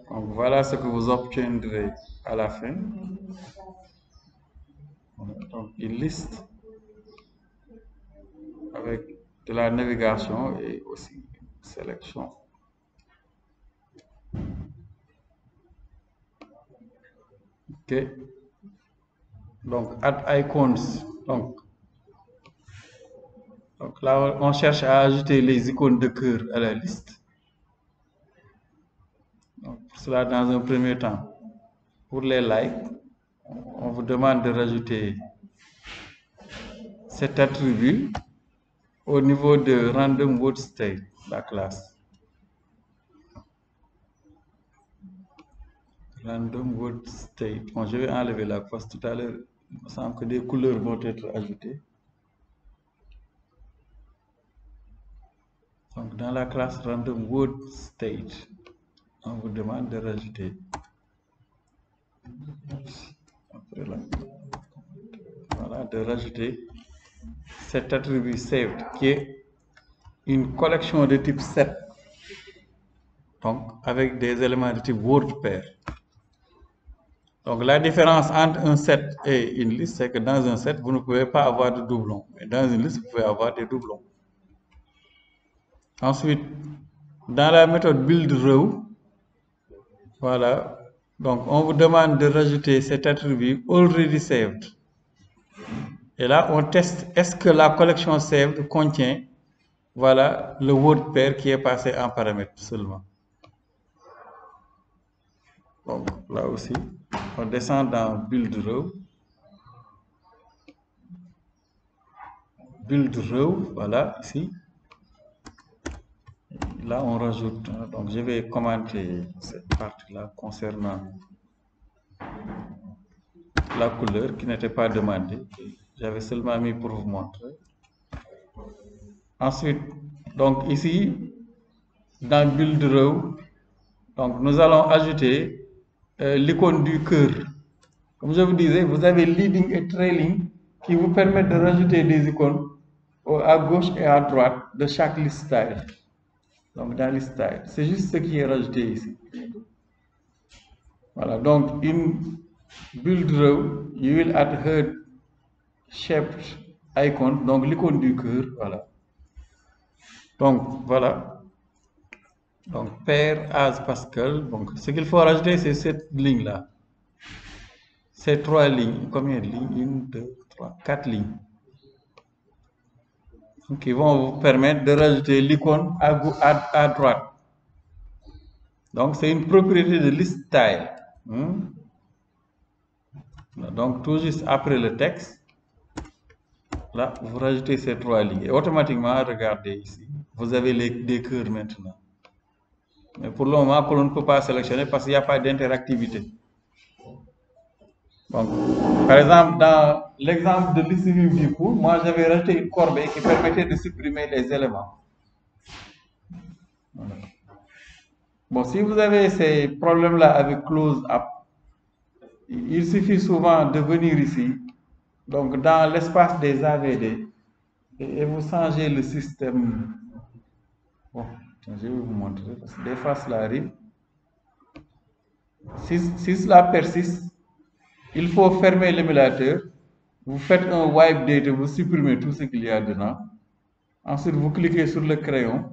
Donc voilà ce que vous obtiendrez à la fin. Donc une liste avec de la navigation et aussi une sélection. OK. Donc add icons. Donc là, on cherche à ajouter les icônes de cœur à la liste. Donc, pour cela, dans un premier temps, pour les likes, on vous demande de rajouter cet attribut au niveau de random word state, la classe. Random word state. Bon, je vais enlever la parce que tout à l'heure, il me semble que des couleurs vont être ajoutées. Donc, dans la classe random word state, on vous demande de rajouter. Après là, voilà, de rajouter cet attribut saved qui est une collection de type set, donc avec des éléments de type word pair. Donc la différence entre un set et une liste, c'est que dans un set, vous ne pouvez pas avoir de doublons. Mais dans une liste, vous pouvez avoir des doublons. Ensuite, dans la méthode buildRow, voilà, donc on vous demande de rajouter cet attribut already saved. Et là, on teste est-ce que la collection saved contient, voilà, le word pair qui est passé en paramètre seulement. Donc là aussi, on descend dans buildRow. BuildRow, voilà, ici. Là, on rajoute, donc je vais commenter cette partie-là concernant la couleur qui n'était pas demandée. J'avais seulement mis pour vous montrer. Ensuite, donc ici, dans buildRow, donc nous allons ajouter l'icône du cœur. Comme je vous disais, vous avez leading et trailing qui vous permettent de rajouter des icônes à gauche et à droite de chaque list style. Donc dans list style, c'est juste ce qui est rajouté ici. Voilà, donc in buildRow, you will add head shaped icon, donc l'icône du cœur, voilà. Donc voilà. Donc pair as Pascal, donc ce qu'il faut rajouter, c'est cette ligne-là. Ces trois lignes, combien de lignes? 1, 2, 3, 4 lignes. Qui vont vous permettre de rajouter l'icône à droite. Donc c'est une propriété de list style. Donc tout juste après le texte, là vous rajoutez ces trois lignes et automatiquement, regardez ici, vous avez des cœurs maintenant. Mais pour le moment, on ne peut pas sélectionner parce qu'il n'y a pas d'interactivité. Donc, par exemple, dans l'exemple de liste view du coup, moi j'avais rajouté une corbeille qui permettait de supprimer les éléments. Voilà. Bon, si vous avez ces problèmes-là avec Close App, il suffit souvent de venir ici, donc dans l'espace des AVD, et vous changez le système. Bon, je vais vous montrer parce que des fois cela arrive. Si cela persiste, il faut fermer l'émulateur. Vous faites un wipe date, vous supprimez tout ce qu'il y a dedans. Ensuite, vous cliquez sur le crayon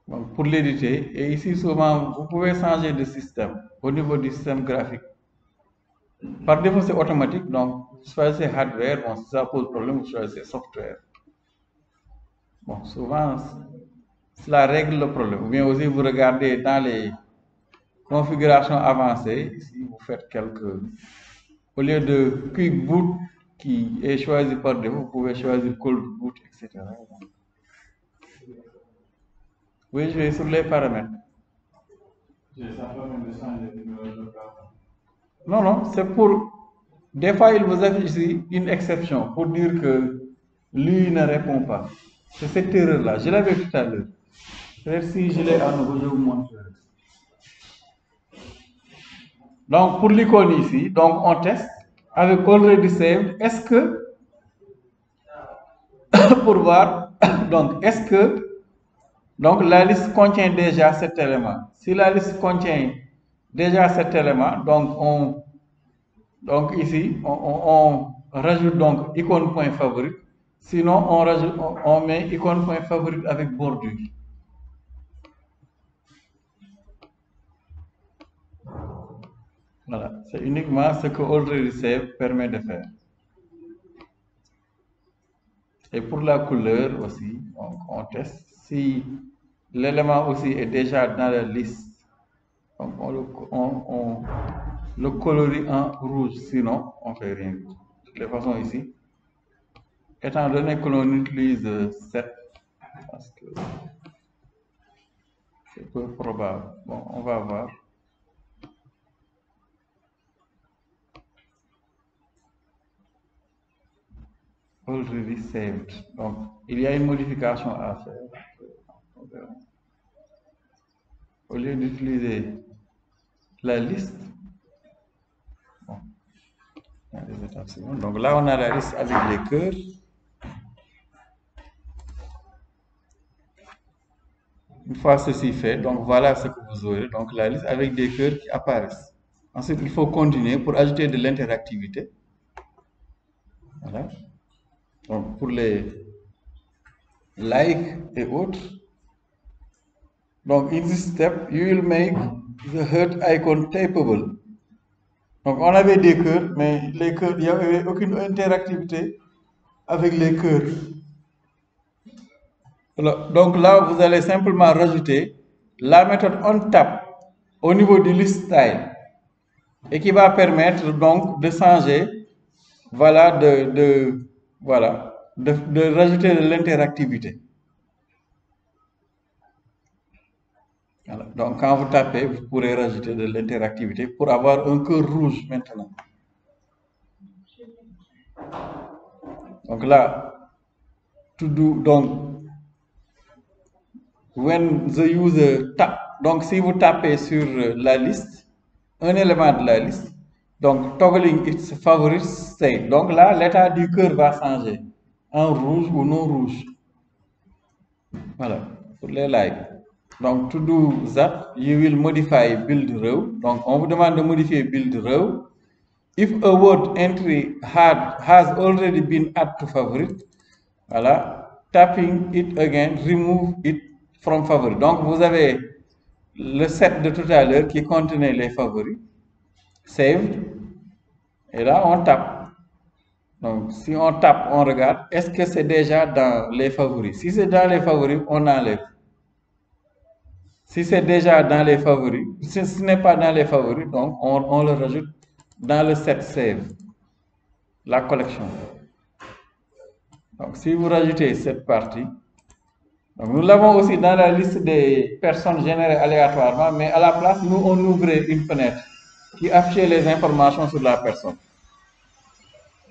pour l'éditer. Et ici, souvent, vous pouvez changer de système au niveau du système graphique. Par défaut, c'est automatique. Donc, choisissez hardware. Bon, si ça pose problème, vous choisissez software. Bon, souvent, cela règle le problème. Ou bien aussi, vous regardez dans les configurations avancées. Ici, vous faites quelques... Au lieu de Quick Boot qui est choisi par défaut, vous pouvez choisir Cold Boot, etc. Oui, je vais sur les paramètres. Non, non, c'est pour... Des fois, il vous affiche ici une exception pour dire que lui ne répond pas. C'est cette erreur-là. Je l'avais tout à l'heure. Si je l'ai à nouveau, je vous montre. Donc, pour l'icône ici, donc on teste avec already saved. Est-ce que, pour voir, donc, est-ce que Donc la liste contient déjà cet élément. Si la liste contient déjà cet élément, donc ici, on rajoute donc icône.favorite. Sinon, on met icône.favorite avec bordure. Voilà, c'est uniquement ce que Already Save permet de faire. Et pour la couleur aussi, donc on teste si l'élément aussi est déjà dans la liste. Donc on le colorie en rouge, sinon on ne fait rien. De toute façon ici, étant donné que l'on utilise 7, parce que c'est peu probable. Bon, on va voir. Already saved. Donc, il y a une modification à faire. Au lieu d'utiliser la liste, bon, il y a des étapes suivantes. Donc là, on a la liste avec les cœurs. Une fois ceci fait, donc voilà ce que vous aurez. Donc la liste avec des cœurs qui apparaissent. Ensuite, il faut continuer pour ajouter de l'interactivité. Voilà. Donc pour les likes et autres. Donc in this step, you will make the heart icon tapeable. Donc on avait des cœurs, mais les cœurs, il n'y avait aucune interactivité avec les cœurs. Alors, donc là, vous allez simplement rajouter la méthode onTap au niveau du list style et qui va permettre donc de changer, voilà, de rajouter de l'interactivité. Voilà. Donc quand vous tapez, vous pourrez rajouter de l'interactivité pour avoir un cœur rouge maintenant. Donc là, to do, donc, when the user tap, donc si vous tapez sur la liste, un élément de la liste, donc toggling its favorite state. Donc là, l'état du cœur va changer en rouge ou non rouge. Voilà, pour les likes. Donc, to do that, you will modify build row. Donc, on vous demande de modifier build row. If a word entry has already been added to favorite, voilà, tapping it again, remove it from favorite. Donc, vous avez le set de tout à l'heure qui contenait les favoris. Saved. Et là, on tape. Donc, si on tape, on regarde, est-ce que c'est déjà dans les favoris? Si c'est dans les favoris, on enlève. Si c'est déjà dans les favoris, si ce n'est pas dans les favoris, donc on le rajoute dans le set save, la collection. Donc, si vous rajoutez cette partie, donc nous l'avons aussi dans la liste des personnes générées aléatoirement, mais à la place, nous, on ouvrait une fenêtre qui affichait les informations sur la personne.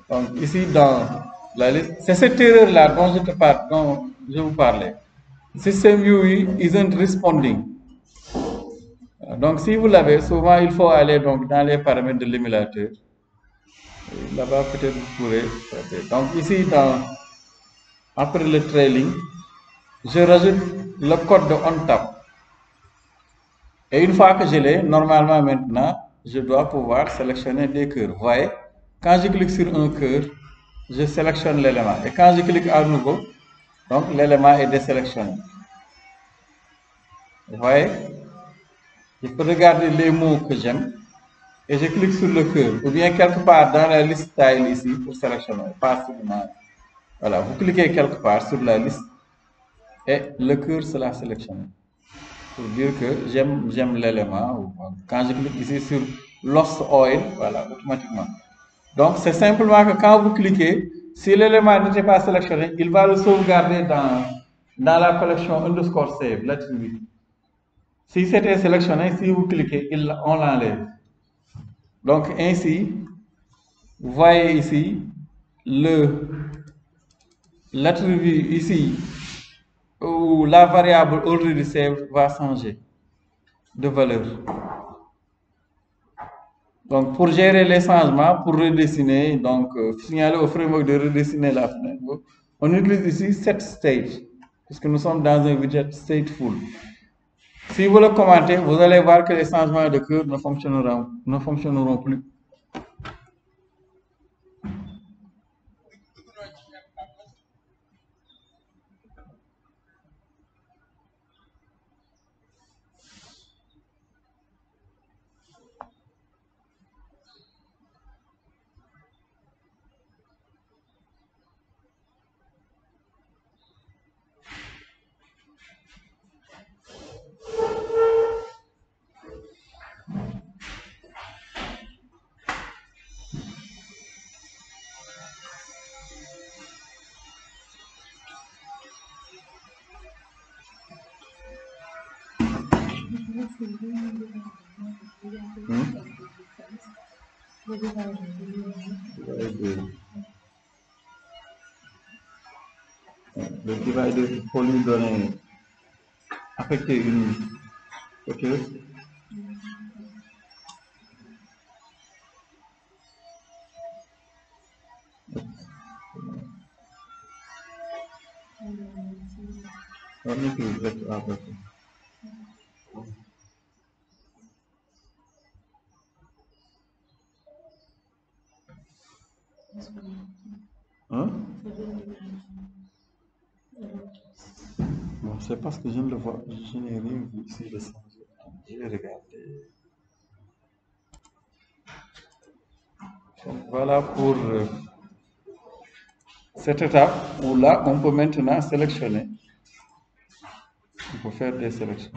Donc, ici, dans la liste, c'est cette erreur-là dont je vous parlais. System UI isn't responding. Donc, si vous l'avez, souvent, il faut aller donc, dans les paramètres de l'émulateur. Là-bas, peut-être vous pourrez. Donc, ici, après le trailing, je rajoute le code de OnTap. Et une fois que je l'ai, normalement maintenant, je dois pouvoir sélectionner des cœurs. Vous voyez, quand je clique sur un cœur, je sélectionne l'élément. Et quand je clique à nouveau, donc l'élément est désélectionné. Vous voyez, je peux regarder les mots que j'aime et je clique sur le cœur. Ou bien quelque part dans la liste style ici pour sélectionner. Pas seulement. Voilà, vous cliquez quelque part sur la liste et le cœur sera sélectionné. Pour dire que j'aime l'élément. Quand je clique ici sur Lost Oil, voilà, automatiquement. Donc, c'est simplement que quand vous cliquez, si l'élément n'était pas sélectionné, il va le sauvegarder dans la collection underscore save, l'attribut. Si c'était sélectionné, si vous cliquez, on l'enlève. Donc, ainsi, vous voyez ici, l'attribut ici, où la variable already saved va changer de valeur. Donc, pour gérer les changements, pour redessiner, donc signaler au framework de redessiner la fenêtre, on utilise ici set stage. puisque nous sommes dans un widget stateful. Si vous le commentez, vous allez voir que les changements de cœur ne fonctionneront plus. Le divider pour lui donner, affecter une équerre. Hein? Bon, c'est parce que je ne le vois, je n'ai rien vu ici de ça. Je vais regarder. Donc, voilà pour cette étape où là, on peut maintenant sélectionner. On peut faire des sélections.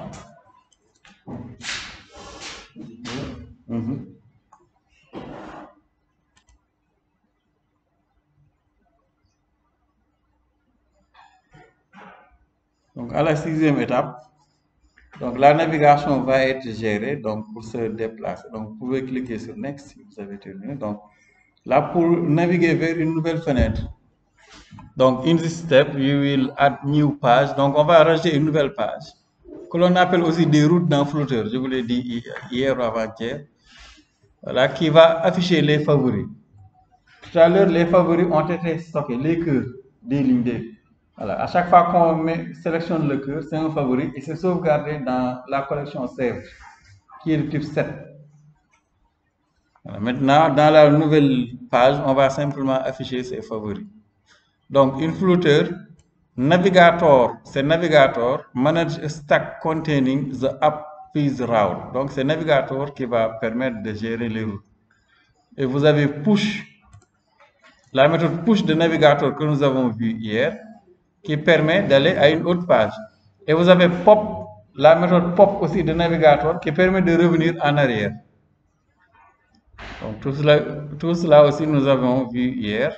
Donc, à la 6e étape, donc la navigation va être gérée donc, pour se déplacer. Donc, vous pouvez cliquer sur Next si vous avez terminé. Donc, là, pour naviguer vers une nouvelle fenêtre, donc, in this step, you will add new page. Donc, on va rajouter une nouvelle page que l'on appelle aussi des routes dans Flutter. Je vous l'ai dit hier ou avant-hier. Voilà, qui va afficher les favoris. Tout à l'heure, les favoris ont été stockés, les cœurs des lignes D. Voilà, à chaque fois qu'on sélectionne le cœur, c'est un favori et c'est sauvegardé dans la collection Save, qui est de type 7. Voilà, maintenant, dans la nouvelle page, on va simplement afficher ces favoris. Donc, in Flutter, Navigator, c'est Navigator, manage a stack containing the app is route. Donc, c'est Navigator qui va permettre de gérer les routes. Et vous avez push, la méthode push de Navigator que nous avons vue hier, qui permet d'aller à une autre page. Et vous avez pop, la méthode pop aussi de Navigator qui permet de revenir en arrière. Donc, tout cela aussi nous avons vu hier.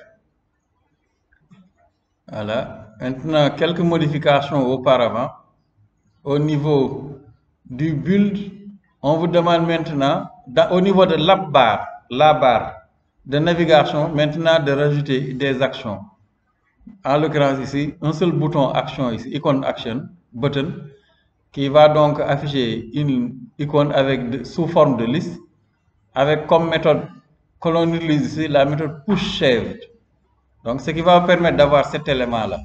Voilà. Maintenant, quelques modifications auparavant. Au niveau du build, on vous demande maintenant, au niveau de la barre de navigation, maintenant de rajouter des actions. En l'occurrence ici, un seul bouton action ici, icône action, button, qui va donc afficher une icône sous forme de liste, avec comme méthode que l'on utilise ici la méthode push shaved. Donc, ce qui va permettre d'avoir cet élément-là,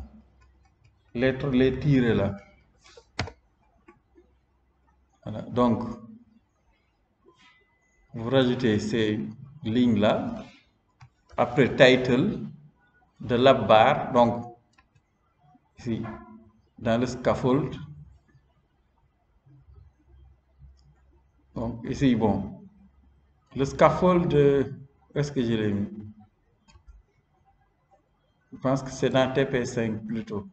les tirer là. Voilà. Donc, vous rajoutez ces lignes-là, après title de la barre, donc ici, dans le scaffold. Donc, ici, bon, le scaffold, est-ce que je l'ai mis? Je pense que c'est dans TP5 plutôt.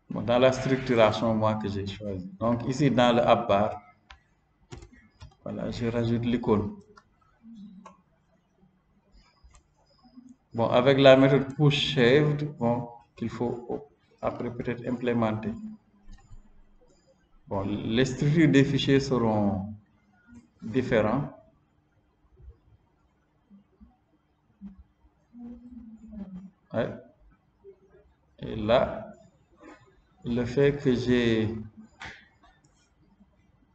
Bon, dans la structuration, moi, que j'ai choisi. Donc, ici, dans le app bar, voilà, je rajoute l'icône. Bon, avec la méthode push shaved, bon, qu'il faut après peut-être implémenter. Bon, les structures des fichiers seront différentes. Ouais. Et là, le fait que j'ai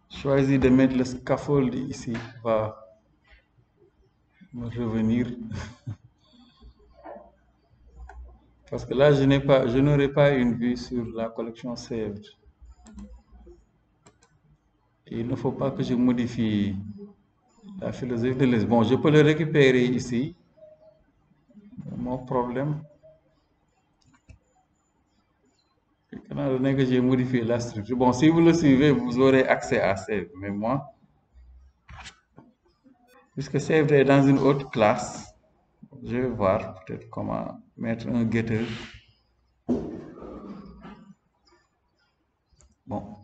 choisi de mettre le scaffold ici va me revenir Parce que là, je n'aurai pas une vue sur la collection saved. Il ne faut pas que je modifie la philosophie de liste. Bon, je peux le récupérer ici. Mon problème, étant donné que j'ai modifié la structure. Bon, si vous le suivez, vous aurez accès à save. Mais moi, puisque save est dans une autre classe, je vais voir peut-être comment mettre un getter. Bon.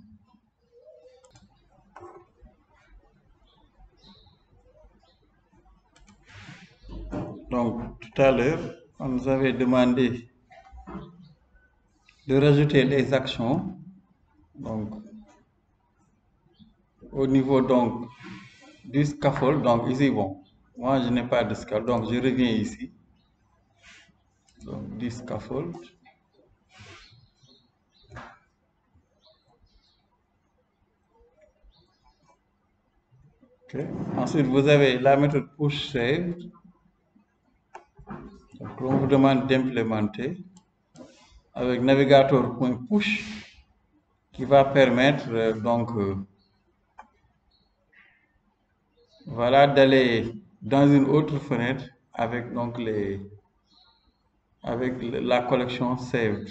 Donc, tout à l'heure, on nous avait demandé de rajouter les actions. Donc, au niveau donc du scaffold, donc ici, bon, moi je n'ai pas de scaffold, donc je reviens ici. Donc, du scaffold. Okay. Ensuite, vous avez la méthode push save. Donc, on vous demande d'implémenter avec navigator.push qui va permettre voilà, d'aller dans une autre fenêtre avec donc avec la collection saved.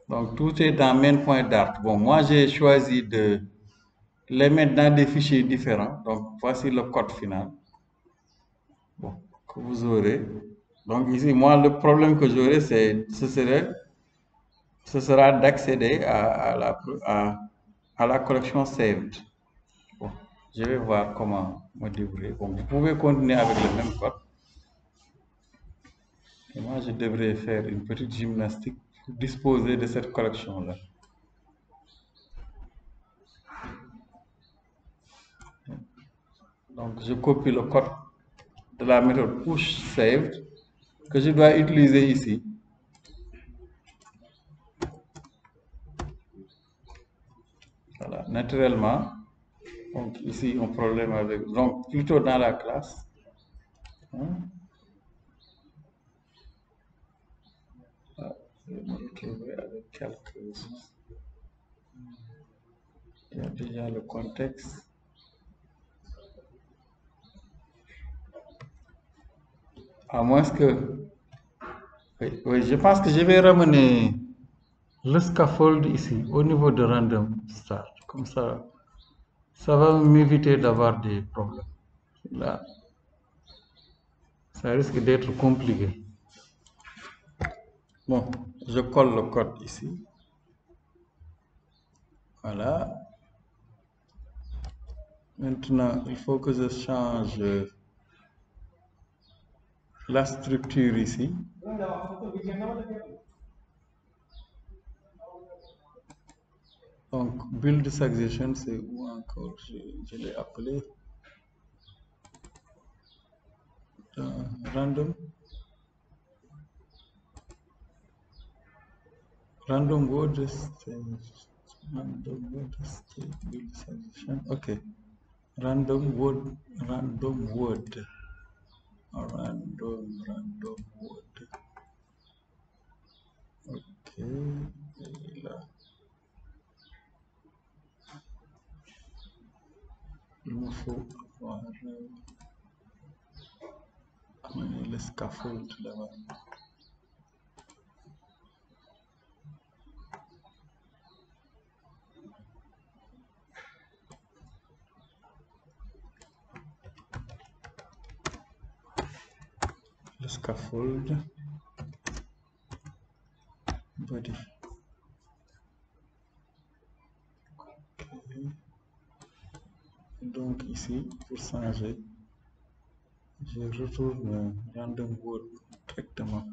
Donc tout est dans main.dart. Bon, moi j'ai choisi de les mettre dans des fichiers différents. Donc voici le code final. Bon, que vous aurez. Donc ici, moi le problème que j'aurai, ce sera d'accéder à la collection saved. Bon, je vais voir comment me débrouiller. Bon, vous pouvez continuer avec le même code. Et moi, je devrais faire une petite gymnastique pour disposer de cette collection-là. Donc, je copie le code de la méthode push saved que je dois utiliser ici. Voilà, naturellement. Donc, ici, un problème avec. Donc, plutôt dans la classe. Hein? Je vais me retrouver avec quelques. Il y a déjà le contexte. À moins que. Oui, oui, je pense que je vais ramener le scaffold ici, au niveau de random start. Comme ça va m'éviter d'avoir des problèmes. Là, ça risque d'être compliqué. Bon, je colle le code ici. Voilà. Maintenant, il faut que je change la structure ici. Donc, build suggestion, c'est où encore? Je l'ai appelé random. Random word stage. Random word stage build suggestion. Okay. Random word. Random word. Ok. Et là. Il me faut avoir amener le scaffold là-bas. Le scaffold. Body. Okay. Donc ici, pour changer, je retourne random word directement.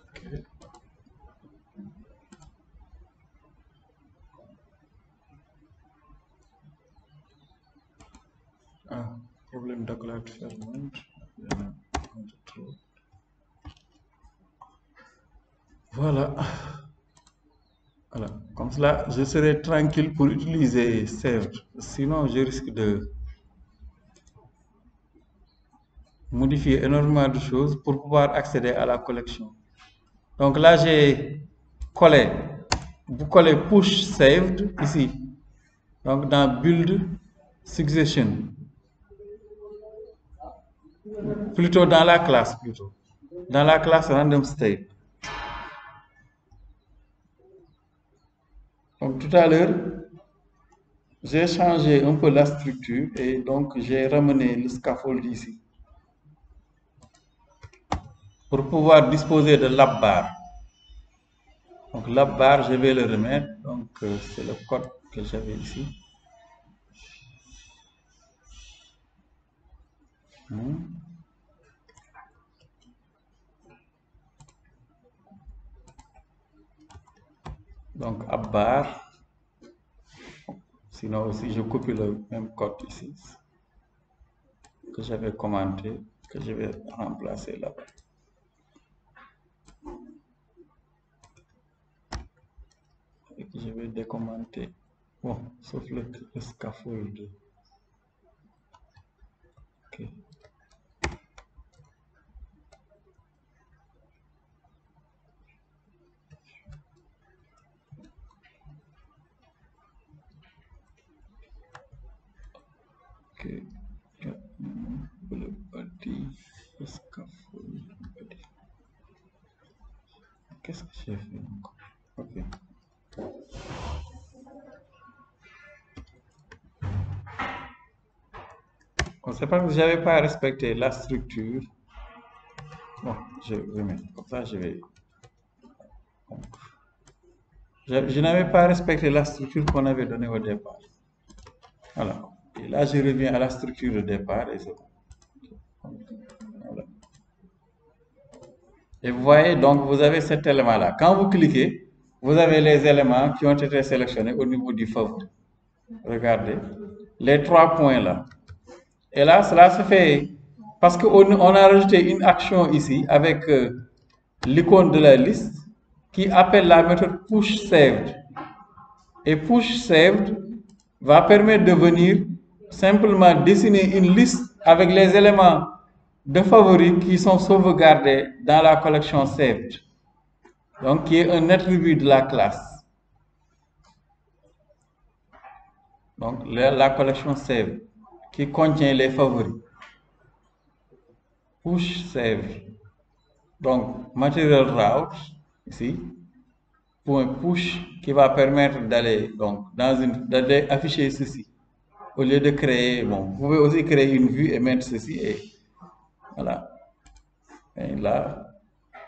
Okay. calculate ferment. Voilà. Voilà. Comme cela, je serai tranquille pour utiliser saved. Sinon, je risque de modifier énormément de choses pour pouvoir accéder à la collection. Donc là, j'ai collé. Vous collez push saved ici. Donc dans build succession. Plutôt dans la classe, plutôt. Dans la classe random state. Donc tout à l'heure, j'ai changé un peu la structure et donc j'ai ramené le scaffold ici. Pour pouvoir disposer de labbar. Donc labbar, je vais le remettre. Donc c'est le code que j'avais ici. Donc abbar. Sinon aussi, je copie le même code ici que j'avais commenté, que je vais remplacer là-bas. Et que je vais décommenter. Bon, sauf le scaffold. Ok. Ok. Le body, le scaffold. Qu'est-ce que j'ai fait encore? Ok. Bon, c'est parce que je n'avais pas respecté la structure. Bon, je vais mettre comme ça, je vais. Je n'avais pas respecté la structure qu'on avait donnée au départ. Voilà. Et là, je reviens à la structure de départ et c'est bon. Voilà. Et vous voyez, donc, vous avez cet élément-là. Quand vous cliquez, vous avez les éléments qui ont été sélectionnés au niveau du favori. Regardez, les 3 points là. Et là, cela se fait parce qu'on a rajouté une action ici avec l'icône de la liste qui appelle la méthode push saved. Et push saved va permettre de venir simplement dessiner une liste avec les éléments de favoris qui sont sauvegardés dans la collection saved. Donc, qui est un attribut de la classe. Donc, la collection saved qui contient les favoris. Push saved. Donc, material route, ici, point push qui va permettre d'aller d'aller afficher ceci. Au lieu de créer, bon, vous pouvez aussi créer une vue et mettre ceci et voilà. Et là,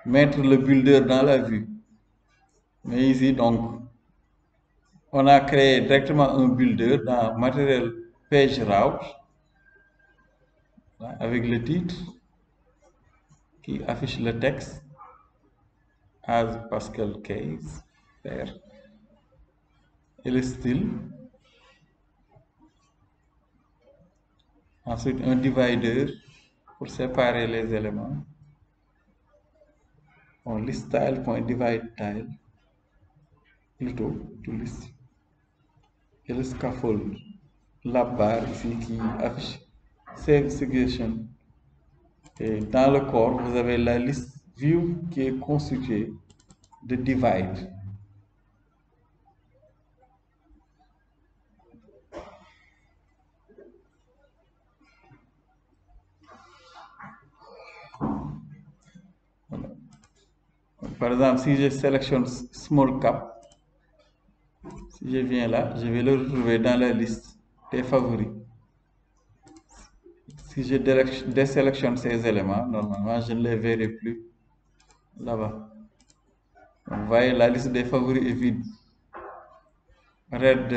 mettre le builder dans la vue. Mais ici, donc, on a créé directement un builder dans Material Page Route avec le titre qui affiche le texte as Pascal Case faire et le style. Ensuite, un divider pour séparer les éléments. On list style.divide tile plutôt to list. Et le scaffold, la barre ici qui affiche save suggestion. Et dans le corps, vous avez la liste view qui est constituée de divide. Voilà. Par exemple, si je sélectionne small cap, si je viens là, je vais le retrouver dans la liste des favoris. Si je désélectionne ces éléments, normalement, je ne les verrai plus là-bas. Vous voyez, la liste des favoris est vide. Red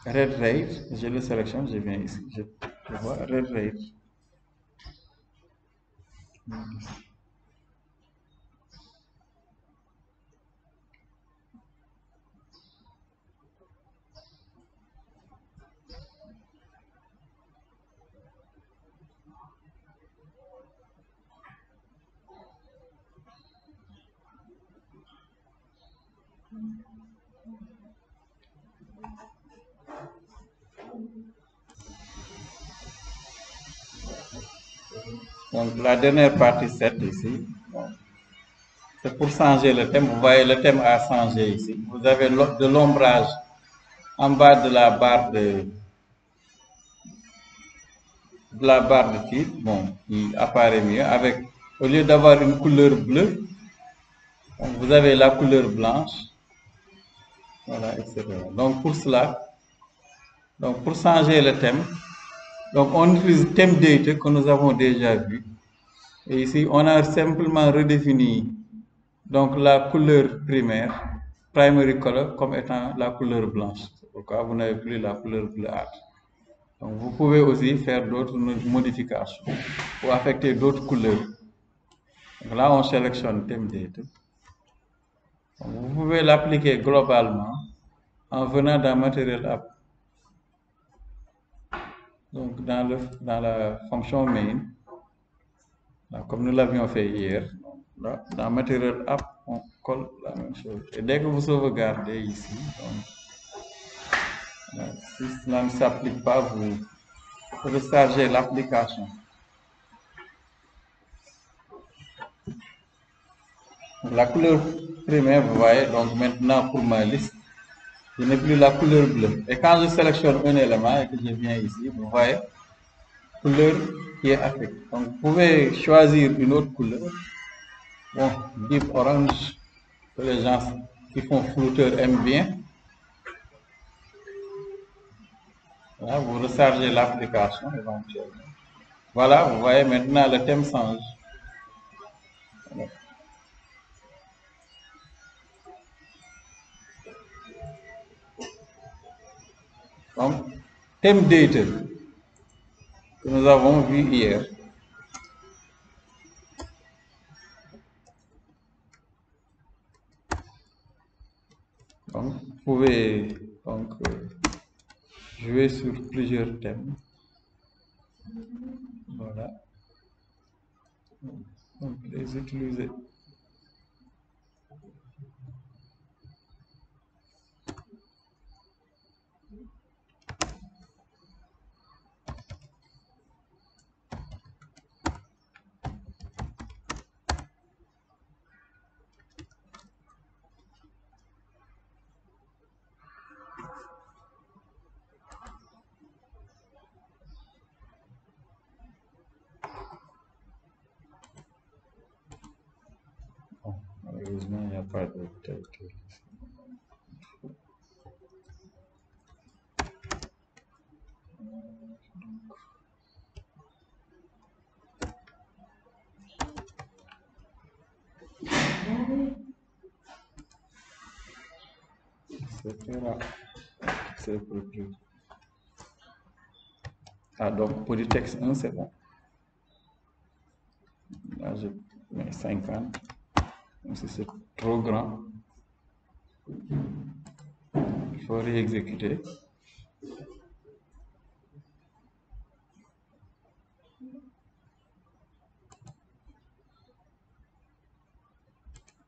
rate, je le sélectionne, je viens ici, je vois red rate. Donc la dernière partie 7 ici, c'est pour changer le thème. Vous voyez, le thème a changé ici. Vous avez de l'ombrage en bas de la barre de titre, bon, qui apparaît mieux avec, au lieu d'avoir une couleur bleue, vous avez la couleur blanche, voilà, etc. Donc pour cela, donc pour changer le thème, donc on utilise thème date que nous avons déjà vu. Et ici, on a simplement redéfini donc la couleur primaire, primary color, comme étant la couleur blanche. C'est pourquoi vous n'avez plus la couleur bleuâtre. Donc vous pouvez aussi faire d'autres modifications ou affecter d'autres couleurs. Donc là, on sélectionne thème date. Vous pouvez l'appliquer globalement en venant dans Material App. Donc dans la fonction main, comme nous l'avions fait hier, là, dans Material App, on colle la même chose. Et dès que vous sauvegardez ici, donc, si cela ne s'applique pas, vous rechargez l'application. La couleur primaire, vous voyez, donc maintenant pour ma liste, je n'ai plus la couleur bleue. Et quand je sélectionne un élément et que je viens ici, vous voyez, couleur qui est affectée. Donc vous pouvez choisir une autre couleur. Bon, deep orange, que les gens qui font flouteur aiment bien. Là, vous rechargez l'application éventuellement. Voilà, vous voyez maintenant le thème change. Voilà. Donc, thème date que nous avons vu hier. Donc, vous pouvez donc, jouer sur plusieurs thèmes. Voilà. Donc, les utiliser. Bon, malheureusement, il n'y a pas de title. C'est plus. Ah, donc pour le texte 1, c'est bon. Là, je mets 50. Donc, si c'est trop grand, il faut réexécuter.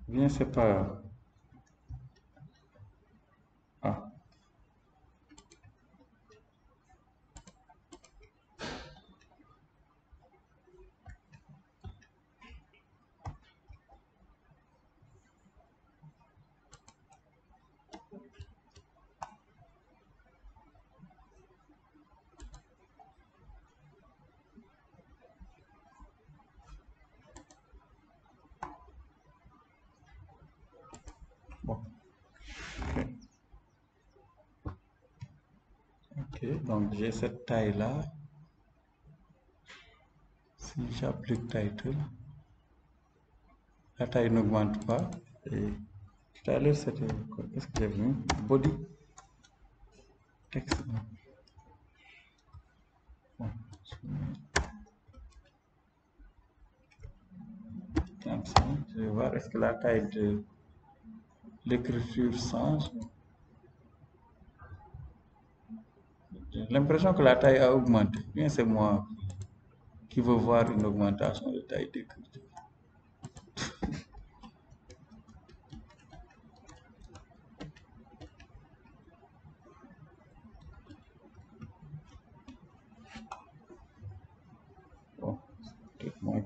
Bien, c'est pas. Ah. Bon. Ok, donc j'ai cette taille-là. Si j'applique title, la taille n'augmente pas. Et tout à l'heure, c'était quoi? Qu'est-ce que j'ai vu? Body. Texte. Bon. 35. Je vais voir est-ce que la taille de l'écriture change. J'ai l'impression que la taille a augmenté. Bien, c'est moi qui veux voir une augmentation de taille d'écriture.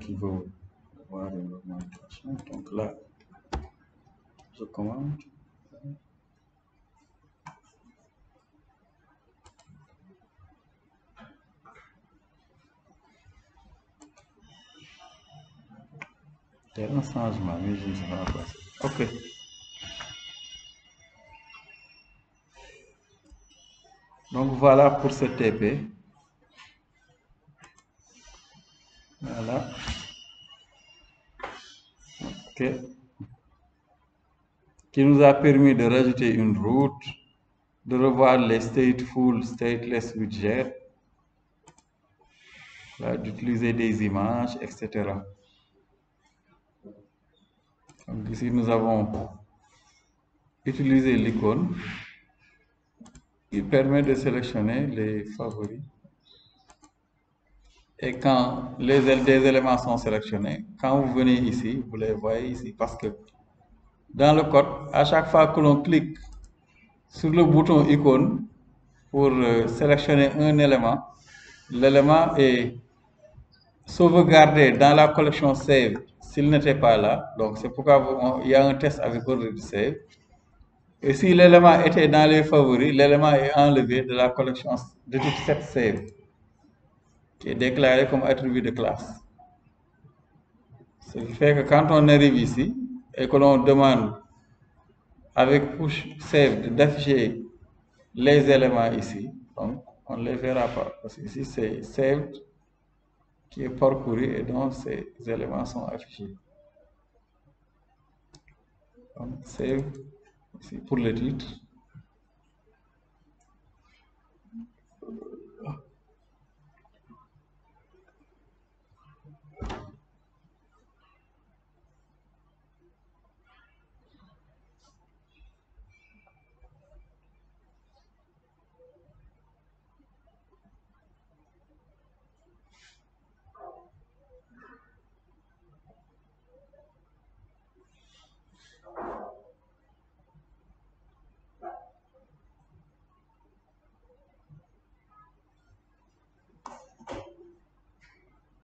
qui veut voir une augmentation. Donc là, je commente. Il y a un changement, mais je ne sais pas quoi c'est. OK. Donc voilà pour ce TP. Voilà. OK. Qui nous a permis de rajouter une route, de revoir les stateful, stateless widgets, d'utiliser des images, etc. Donc ici, nous avons utilisé l'icône qui permet de sélectionner les favoris. Et quand des éléments sont sélectionnés, quand vous venez ici, vous les voyez ici, parce que dans le code, à chaque fois que l'on clique sur le bouton icône pour sélectionner un élément, l'élément est sauvegardé dans la collection Save s'il n'était pas là. Donc c'est pourquoi il y a un test avec already Save. Et si l'élément était dans les favoris, l'élément est enlevé de la collection de type set Save, qui est déclaré comme attribut de classe. Ce qui fait que quand on arrive ici et que l'on demande avec push save d'afficher les éléments ici, donc on ne les verra pas parce que ici c'est saved qui est parcouru et donc ces éléments sont affichés. Donc save ici pour le titre.